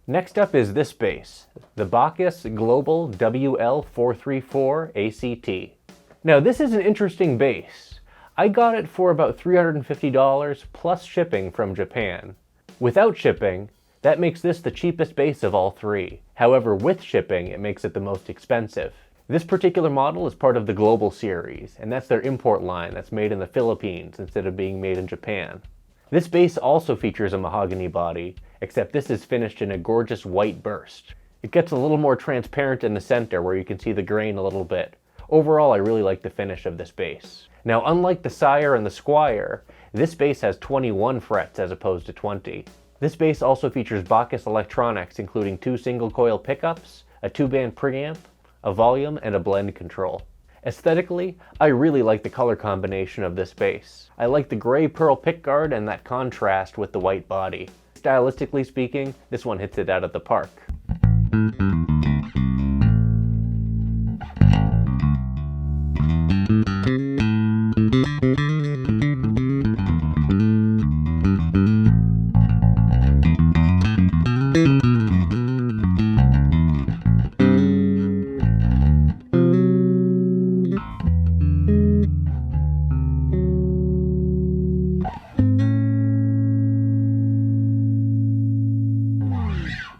Next up is this bass, the Bacchus Global WL-434 ACT. Now this is an interesting bass. I got it for about $350 plus shipping from Japan. Without shipping, that makes this the cheapest bass of all three. However, with shipping, it makes it the most expensive. This particular model is part of the Global series, and that's their import line that's made in the Philippines instead of being made in Japan. This bass also features a mahogany body, except this is finished in a gorgeous white burst. It gets a little more transparent in the center where you can see the grain a little bit. Overall, I really like the finish of this bass. Now, unlike the Sire and the Squire, this bass has 21 frets as opposed to 20. This bass also features Bacchus electronics, including 2 single-coil pickups, a 2-band preamp, a volume, and a blend control. Aesthetically, I really like the color combination of this bass. I like the gray pearl pickguard and that contrast with the white body. Stylistically speaking, this one hits it out of the park.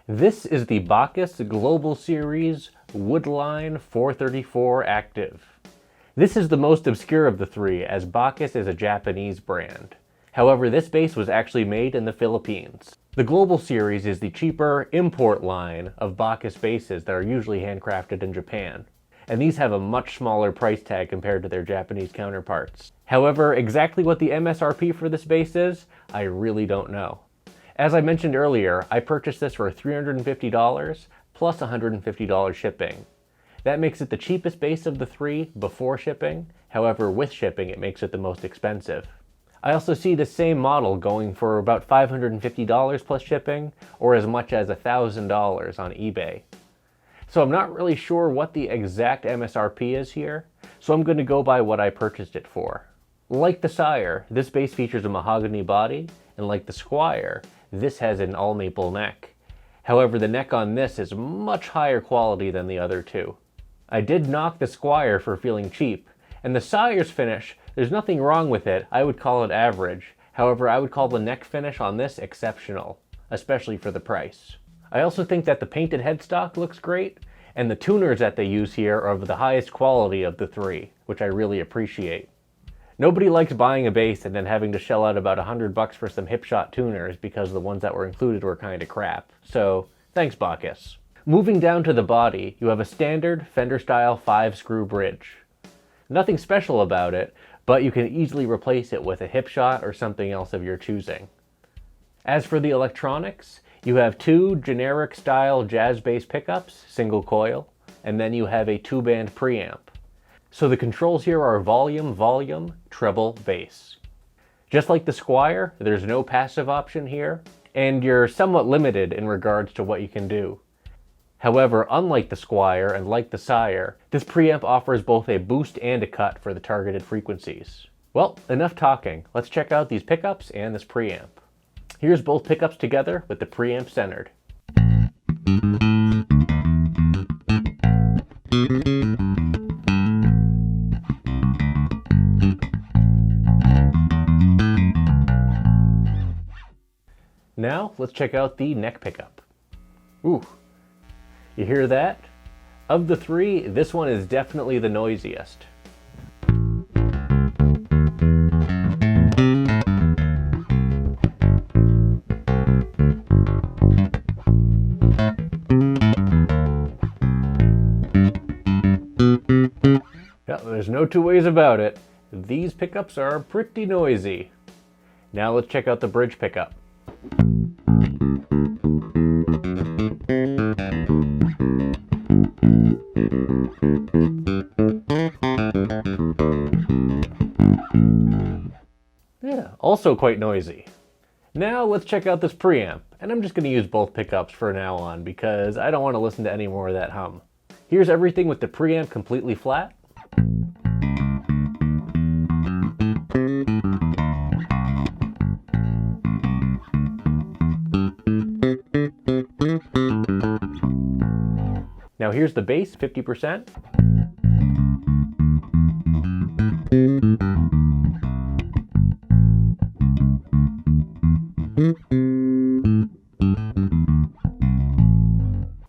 This is the Bacchus Global Series Woodline 434 Active. This is the most obscure of the three, as Bacchus is a Japanese brand. However, this bass was actually made in the Philippines. The Global Series is the cheaper import line of Bacchus basses that are usually handcrafted in Japan, and these have a much smaller price tag compared to their Japanese counterparts. However, exactly what the MSRP for this bass is, I really don't know. As I mentioned earlier, I purchased this for $350 plus $150 shipping. That makes it the cheapest bass of the three before shipping. However, with shipping, it makes it the most expensive. I also see the same model going for about $550 plus shipping, or as much as $1,000 on eBay. So I'm not really sure what the exact MSRP is here, so I'm going to go by what I purchased it for. Like the Sire, this bass features a mahogany body, and like the Squire, this has an all-maple neck. However, the neck on this is much higher quality than the other two. I did knock the Squire for feeling cheap, and the Sire's finish, there's nothing wrong with it, I would call it average. However, I would call the neck finish on this exceptional, especially for the price. I also think that the painted headstock looks great, and the tuners that they use here are of the highest quality of the three, which I really appreciate. Nobody likes buying a bass and then having to shell out about $100 for some hipshot tuners because the ones that were included were kinda crap. So, thanks Bacchus. Moving down to the body, you have a standard Fender-style 5-screw bridge. Nothing special about it, but you can easily replace it with a hipshot or something else of your choosing. As for the electronics, you have 2 generic-style jazz bass pickups, single coil, and then you have a 2-band preamp. So the controls here are volume, volume, treble, bass. Just like the Squire, there's no passive option here, and you're somewhat limited in regards to what you can do. However, unlike the Squire and like the Sire, this preamp offers both a boost and a cut for the targeted frequencies. Well, enough talking. Let's check out these pickups and this preamp. Here's both pickups together with the preamp centered. Now, let's check out the neck pickup. Ooh. You hear that? Of the three, this one is definitely the noisiest. Yeah, there's no two ways about it. These pickups are pretty noisy. Now let's check out the bridge pickup. Yeah, also quite noisy. Now let's check out this preamp, and I'm just going to use both pickups for now on because I don't want to listen to any more of that hum. Here's everything with the preamp completely flat. here's the bass, 50%.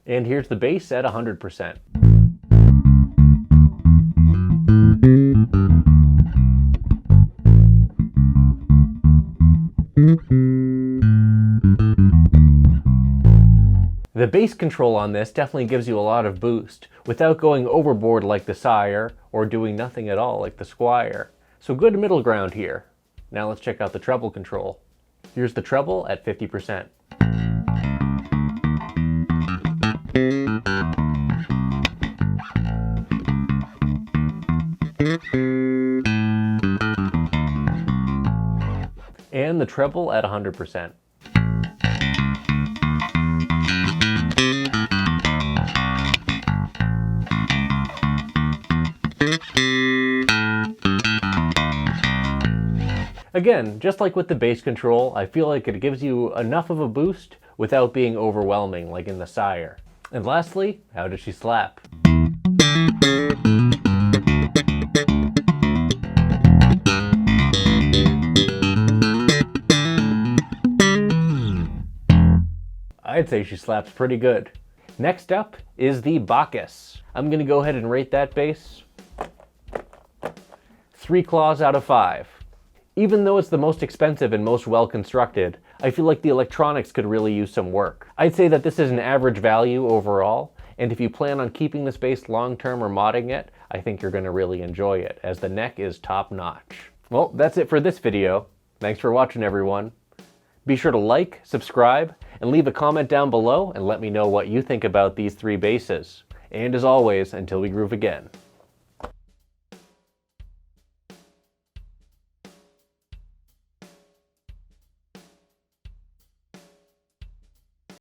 And here's the bass at 100%. The bass control on this definitely gives you a lot of boost without going overboard like the Sire or doing nothing at all like the Squire. So good middle ground here. Now let's check out the treble control. Here's the treble at 50%. And the treble at 100%. Again, just like with the bass control, I feel like it gives you enough of a boost without being overwhelming like in the Sire. And lastly, how does she slap? I'd say she slaps pretty good. Next up is the Bacchus. I'm gonna go ahead and rate that bass 3 claws out of 5. Even though it's the most expensive and most well constructed, I feel like the electronics could really use some work. I'd say that this is an average value overall, and if you plan on keeping this bass long term or modding it, I think you're gonna really enjoy it, as the neck is top notch. Well, that's it for this video. Thanks for watching, everyone. Be sure to like, subscribe, and leave a comment down below and let me know what you think about these 3 basses. And as always, until we groove again.